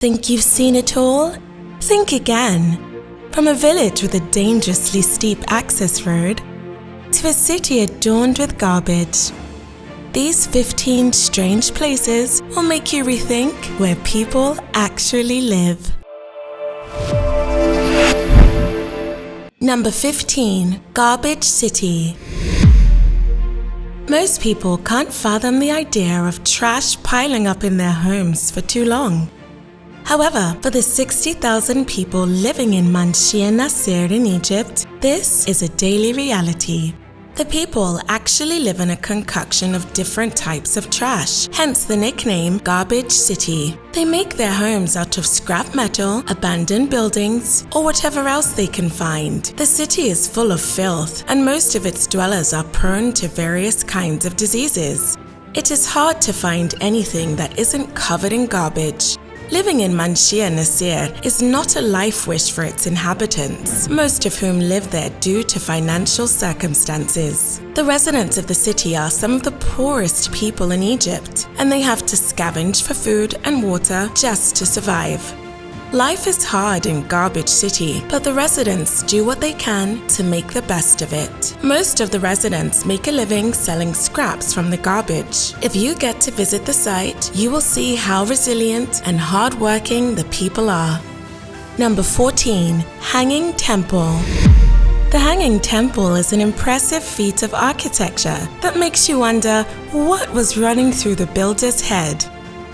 Think you've seen it all? Think again. From a village with a dangerously steep access road to a city adorned with garbage. These 15 strange places will make you rethink where people actually live. Number 15. Garbage City. Most people can't fathom the idea of trash piling up in their homes for too long. However, for the 60,000 people living in Manshia Nasir in Egypt, this is a daily reality. The people actually live in a concoction of different types of trash, hence the nickname Garbage City. They make their homes out of scrap metal, abandoned buildings, or whatever else they can find. The city is full of filth, and most of its dwellers are prone to various kinds of diseases. It is hard to find anything that isn't covered in garbage. Living in Manshia Nasir is not a life wish for its inhabitants, most of whom live there due to financial circumstances. The residents of the city are some of the poorest people in Egypt, and they have to scavenge for food and water just to survive. Life is hard in Garbage City, but the residents do what they can to make the best of it. Most of the residents make a living selling scraps from the garbage. If you get to visit the site, you will see how resilient and hardworking the people are. Number 14. Hanging Temple. The Hanging Temple is an impressive feat of architecture that makes you wonder what was running through the builder's head.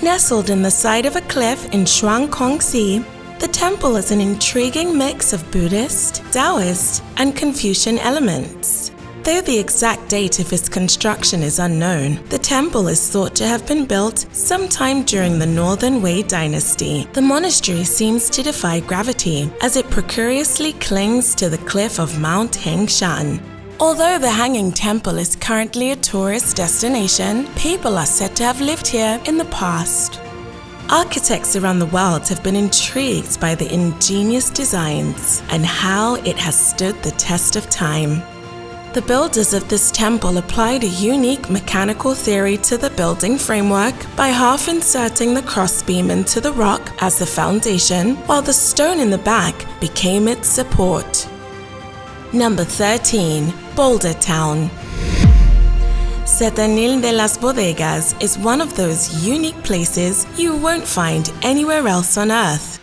Nestled in the side of a cliff in Shuangkongsi, the temple is an intriguing mix of Buddhist, Taoist, and Confucian elements. Though the exact date of its construction is unknown, the temple is thought to have been built sometime during the Northern Wei dynasty. The monastery seems to defy gravity as it precariously clings to the cliff of Mount Hengshan. Although the Hanging Temple is currently a tourist destination, people are said to have lived here in the past. Architects around the world have been intrigued by the ingenious designs and how it has stood the test of time. The builders of this temple applied a unique mechanical theory to the building framework by half inserting the crossbeam into the rock as the foundation, while the stone in the back became its support. Number 13. Boulder Town. Sealand de las Bodegas is one of those unique places you won't find anywhere else on Earth.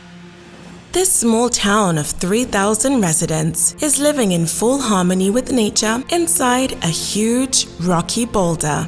This small town of 3,000 residents is living in full harmony with nature inside a huge rocky boulder.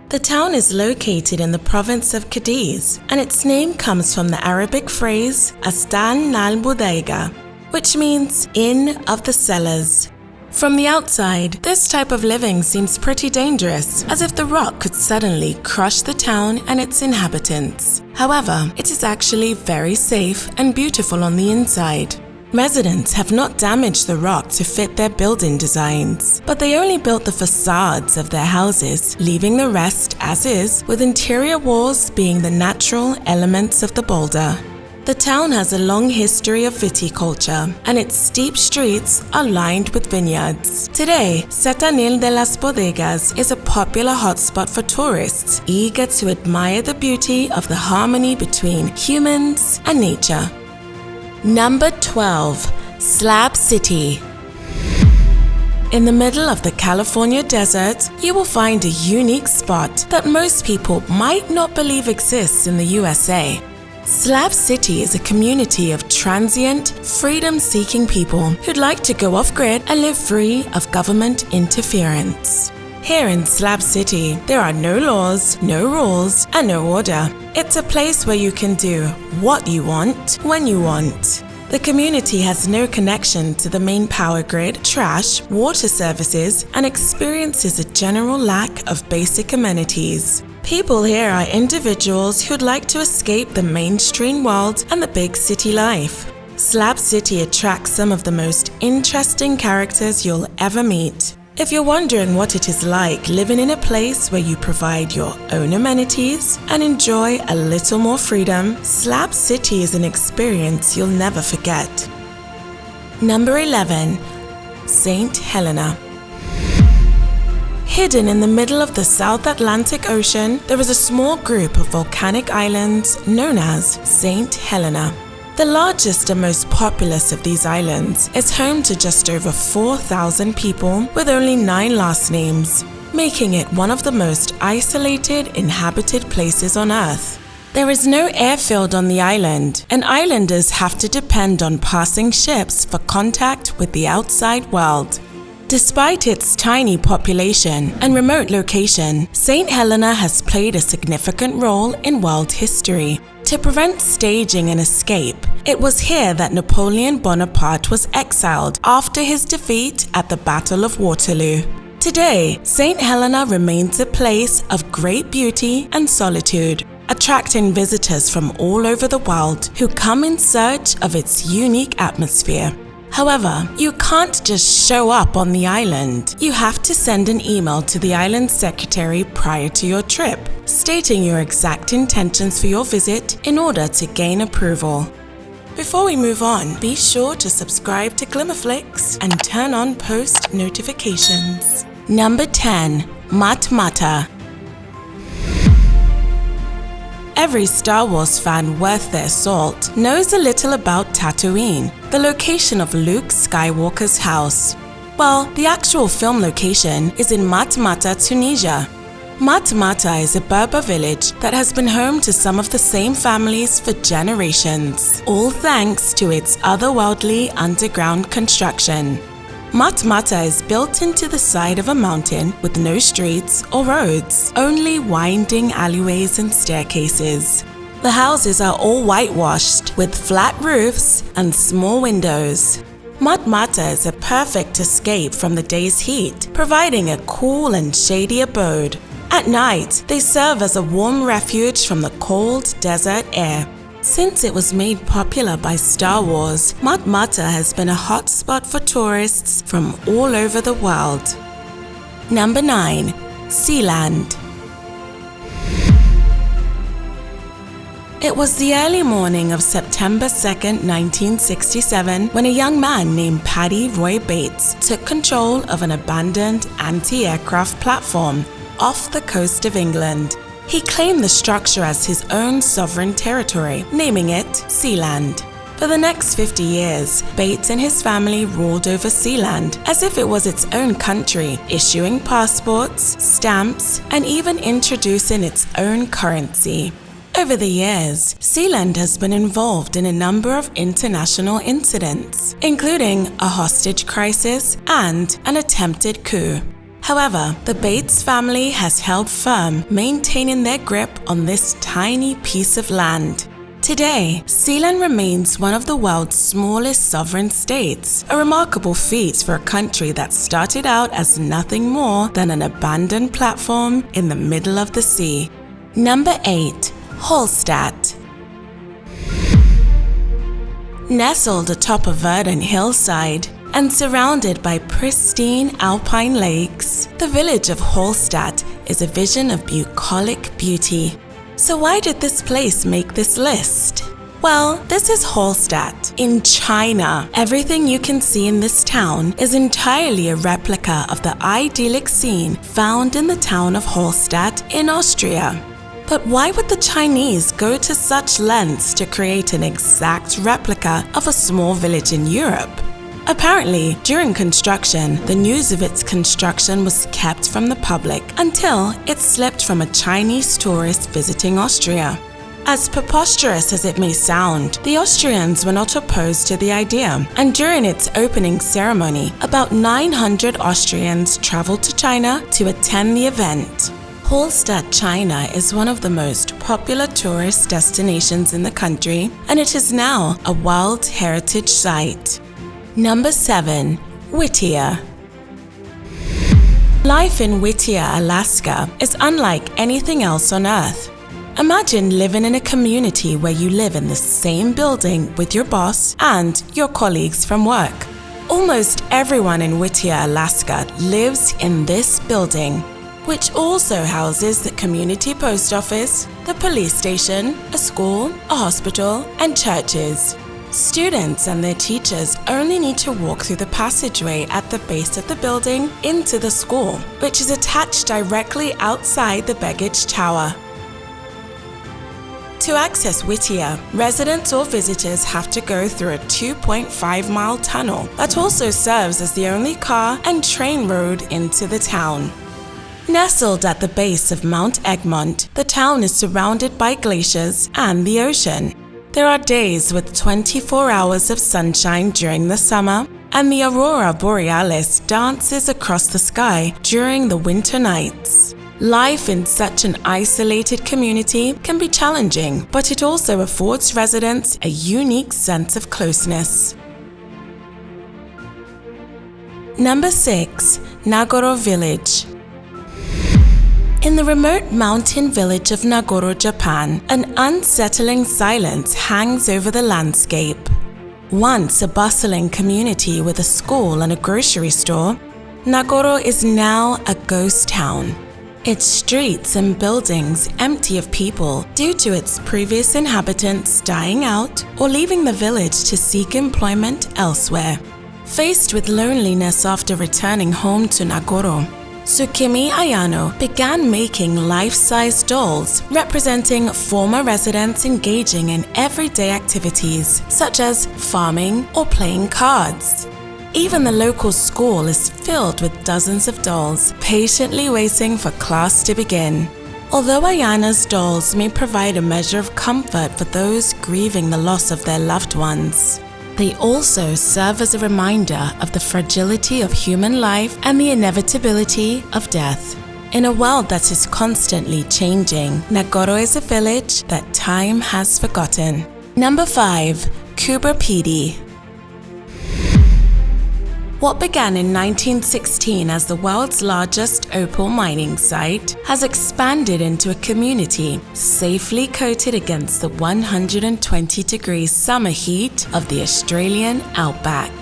The town is located in the province of Cadiz, and its name comes from the Arabic phrase Astan al Bodega, which means Inn of the Cellars. From the outside, this type of living seems pretty dangerous, as if the rock could suddenly crush the town and its inhabitants. However, it is actually very safe and beautiful on the inside. Residents have not damaged the rock to fit their building designs, but they only built the facades of their houses, leaving the rest as is, with interior walls being the natural elements of the boulder. The town has a long history of viticulture, and its steep streets are lined with vineyards. Today, Sealand de las Bodegas is a popular hotspot for tourists eager to admire the beauty of the harmony between humans and nature. Number 12. Slab City. In the middle of the California desert, you will find a unique spot that most people might not believe exists in the USA. Slab City is a community of transient, freedom-seeking people who'd like to go off-grid and live free of government interference. Here in Slab City, there are no laws, no rules, and no order. It's a place where you can do what you want, when you want. The community has no connection to the main power grid, trash, water services, and experiences a general lack of basic amenities. People here are individuals who'd like to escape the mainstream world and the big city life. Slab City attracts some of the most interesting characters you'll ever meet. If you're wondering what it is like living in a place where you provide your own amenities and enjoy a little more freedom, Slab City is an experience you'll never forget. Number 11. St. Helena. Hidden in the middle of the South Atlantic Ocean, there is a small group of volcanic islands known as St. Helena. The largest and most populous of these islands is home to just over 4,000 people with only 9 last names, making it one of the most isolated inhabited places on Earth. There is no airfield on the island, and islanders have to depend on passing ships for contact with the outside world. Despite its tiny population and remote location, St. Helena has played a significant role in world history. To prevent staging an escape, it was here that Napoleon Bonaparte was exiled after his defeat at the Battle of Waterloo. Today, St. Helena remains a place of great beauty and solitude, attracting visitors from all over the world who come in search of its unique atmosphere. However, you can't just show up on the island. You have to send an email to the island secretary prior to your trip, stating your exact intentions for your visit in order to gain approval. Before we move on, be sure to subscribe to Glimmer Flix and turn on post notifications. Number 10. Matamata. Every Star Wars fan worth their salt knows a little about Tatooine, the location of Luke Skywalker's house. Well, the actual film location is in Matamata, Tunisia. Matamata is a Berber village that has been home to some of the same families for generations, all thanks to its otherworldly underground construction. Matamata is built into the side of a mountain with no streets or roads, only winding alleyways and staircases. The houses are all whitewashed with flat roofs and small windows. Matamata is a perfect escape from the day's heat, providing a cool and shady abode. At night, they serve as a warm refuge from the cold desert air. Since it was made popular by Star Wars, Matamata has been a hotspot for tourists from all over the world. Number 9. Sealand. It was the early morning of September 2nd, 1967, when a young man named Paddy Roy Bates took control of an abandoned anti-aircraft platform off the coast of England. He claimed the structure as his own sovereign territory, naming it Sealand. For the next 50 years, Bates and his family ruled over Sealand as if it was its own country, issuing passports, stamps, and even introducing its own currency. Over the years, Sealand has been involved in a number of international incidents, including a hostage crisis and an attempted coup. However, the Bates family has held firm, maintaining their grip on this tiny piece of land. Today, Sealand remains one of the world's smallest sovereign states, a remarkable feat for a country that started out as nothing more than an abandoned platform in the middle of the sea. Number 8. Hallstatt. Nestled atop a verdant hillside and surrounded by pristine alpine lakes, the village of Hallstatt is a vision of bucolic beauty. So why did this place make this list? Well, this is Hallstatt in China. Everything you can see in this town is entirely a replica of the idyllic scene found in the town of Hallstatt in Austria. But why would the Chinese go to such lengths to create an exact replica of a small village in Europe? Apparently, during construction, the news of its construction was kept from the public until it slipped from a Chinese tourist visiting Austria. As preposterous as it may sound, the Austrians were not opposed to the idea, and during its opening ceremony, about 900 Austrians traveled to China to attend the event. Hallstatt, China is one of the most popular tourist destinations in the country, and it is now a World Heritage Site. Number 7. Whittier. Life in Whittier, Alaska is unlike anything else on Earth. Imagine living in a community where you live in the same building with your boss and your colleagues from work. Almost everyone in Whittier, Alaska lives in this building, which also houses the community post office, the police station, a school, a hospital, and churches. Students and their teachers only need to walk through the passageway at the base of the building into the school, which is attached directly outside the baggage tower. To access Whittier, residents or visitors have to go through a 2.5-mile tunnel that also serves as the only car and train road into the town. Nestled at the base of Mount Egmont, the town is surrounded by glaciers and the ocean. There are days with 24 hours of sunshine during the summer, and the aurora borealis dances across the sky during the winter nights. Life in such an isolated community can be challenging, but it also affords residents a unique sense of closeness. Number 6. Nagoro Village. In the remote mountain village of Nagoro, Japan, an unsettling silence hangs over the landscape. Once a bustling community with a school and a grocery store, Nagoro is now a ghost town. Its streets and buildings empty of people due to its previous inhabitants dying out or leaving the village to seek employment elsewhere. Faced with loneliness after returning home to Nagoro, Tsukimi Ayano began making life-size dolls representing former residents engaging in everyday activities such as farming or playing cards. Even the local school is filled with dozens of dolls, patiently waiting for class to begin. Although Ayana's dolls may provide a measure of comfort for those grieving the loss of their loved ones, they also serve as a reminder of the fragility of human life and the inevitability of death. In a world that is constantly changing, Nagoro is a village that time has forgotten. Number 5. Cappadocia. What began in 1916 as the world's largest opal mining site has expanded into a community safely coated against the 120-degree summer heat of the Australian outback.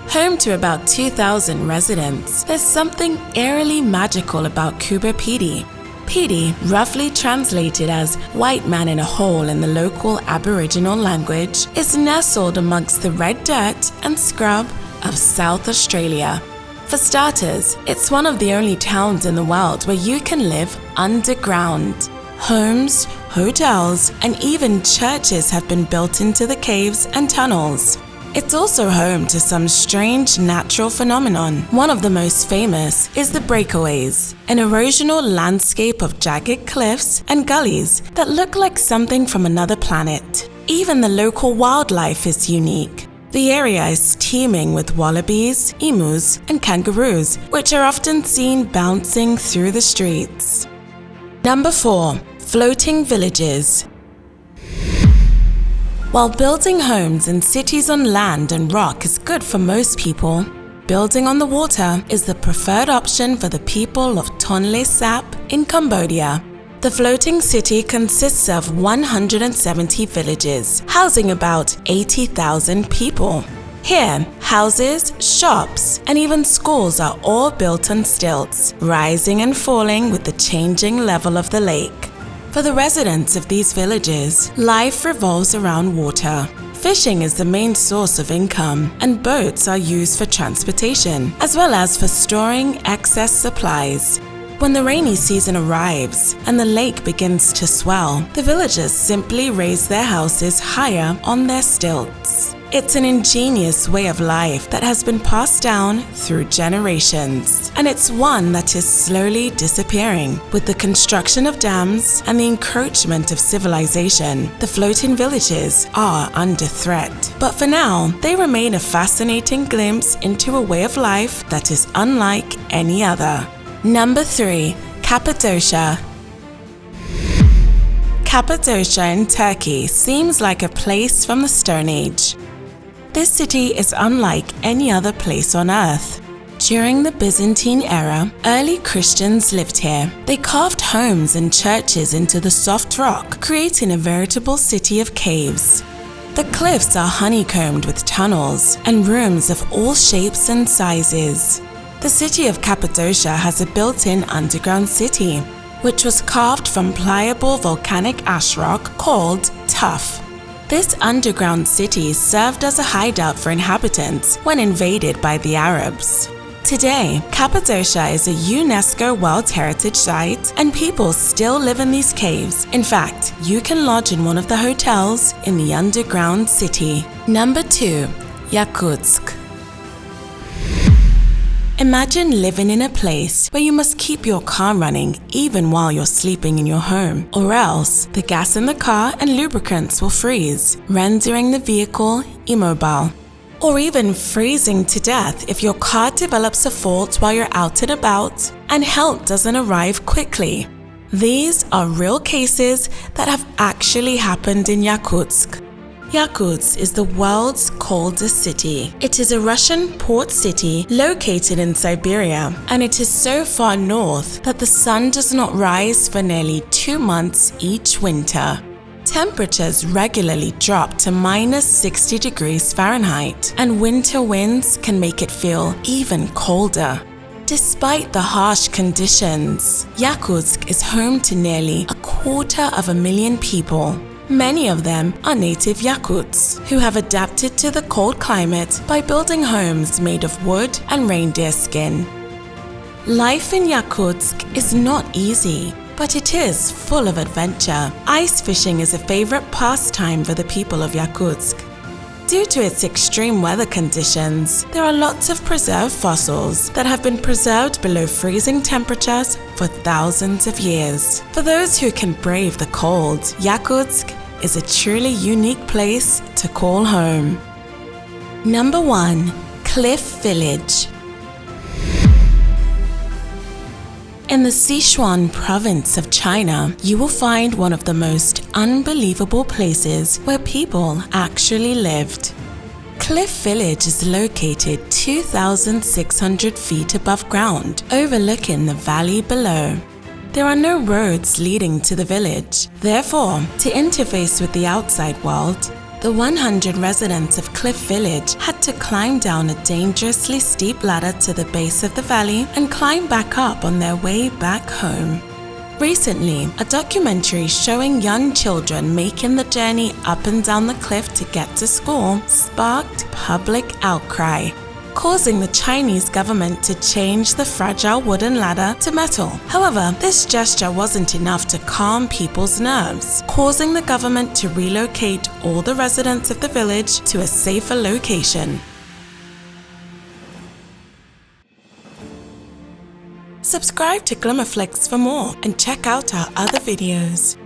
Home to about 2,000 residents, there's something eerily magical about Cappadocia. Pidi, roughly translated as white man in a hole in the local Aboriginal language, is nestled amongst the red dirt and scrub of South Australia. For starters, it's one of the only towns in the world where you can live underground. Homes, hotels, and even churches have been built into the caves and tunnels. It's also home to some strange natural phenomenon. One of the most famous is the breakaways, an erosional landscape of jagged cliffs and gullies that look like something from another planet. Even the local wildlife is unique. The area is teeming with wallabies, emus, and kangaroos, which are often seen bouncing through the streets. Number 4. Floating villages. While building homes and cities on land and rock is good for most people, building on the water is the preferred option for the people of Tonle Sap in Cambodia. The floating city consists of 170 villages, housing about 80,000 people. Here, houses, shops, and even schools are all built on stilts, rising and falling with the changing level of the lake. For the residents of these villages, life revolves around water. Fishing is the main source of income, and boats are used for transportation, as well as for storing excess supplies. When the rainy season arrives and the lake begins to swell, the villagers simply raise their houses higher on their stilts. It's an ingenious way of life that has been passed down through generations, and it's one that is slowly disappearing. With the construction of dams and the encroachment of civilization, the floating villages are under threat. But for now, they remain a fascinating glimpse into a way of life that is unlike any other. Number 3. Cappadocia. Cappadocia in Turkey seems like a place from the Stone Age. This city is unlike any other place on Earth. During the Byzantine era, early Christians lived here. They carved homes and churches into the soft rock, creating a veritable city of caves. The cliffs are honeycombed with tunnels and rooms of all shapes and sizes. The city of Cappadocia has a built-in underground city, which was carved from pliable volcanic ash rock called tuff. This underground city served as a hideout for inhabitants when invaded by the Arabs. Today, Cappadocia is a UNESCO World Heritage Site, and people still live in these caves. In fact, you can lodge in one of the hotels in the underground city. Number 2. Yakutsk. Imagine living in a place where you must keep your car running even while you're sleeping in your home, or else the gas in the car and lubricants will freeze, rendering the vehicle immobile. Or even freezing to death if your car develops a fault while you're out and about and help doesn't arrive quickly. These are real cases that have actually happened in Yakutsk. Yakutsk is the world's coldest city. It is a Russian port city located in Siberia, and it is so far north that the sun does not rise for nearly 2 months each winter. Temperatures regularly drop to -60 degrees Fahrenheit, and winter winds can make it feel even colder. Despite the harsh conditions, Yakutsk is home to nearly 250,000 people. Many of them are native Yakuts who have adapted to the cold climate by building homes made of wood and reindeer skin. Life in Yakutsk is not easy, but it is full of adventure. Ice fishing is a favorite pastime for the people of Yakutsk. Due to its extreme weather conditions, there are lots of preserved fossils that have been preserved below freezing temperatures for thousands of years. For those who can brave the cold, Yakutsk is a truly unique place to call home. Number 1. Cliff Village. In the Sichuan province of China, you will find one of the most unbelievable places where people actually lived. Cliff Village is located 2,600 feet above ground, overlooking the valley below. There are no roads leading to the village. Therefore, to interface with the outside world, the 100 residents of Cliff Village had to climb down a dangerously steep ladder to the base of the valley and climb back up on their way back home. Recently, a documentary showing young children making the journey up and down the cliff to get to school sparked public outcry, causing the Chinese government to change the fragile wooden ladder to metal. However, this gesture wasn't enough to calm people's nerves, causing the government to relocate all the residents of the village to a safer location. Subscribe to Glimmer Flix for more and check out our other videos.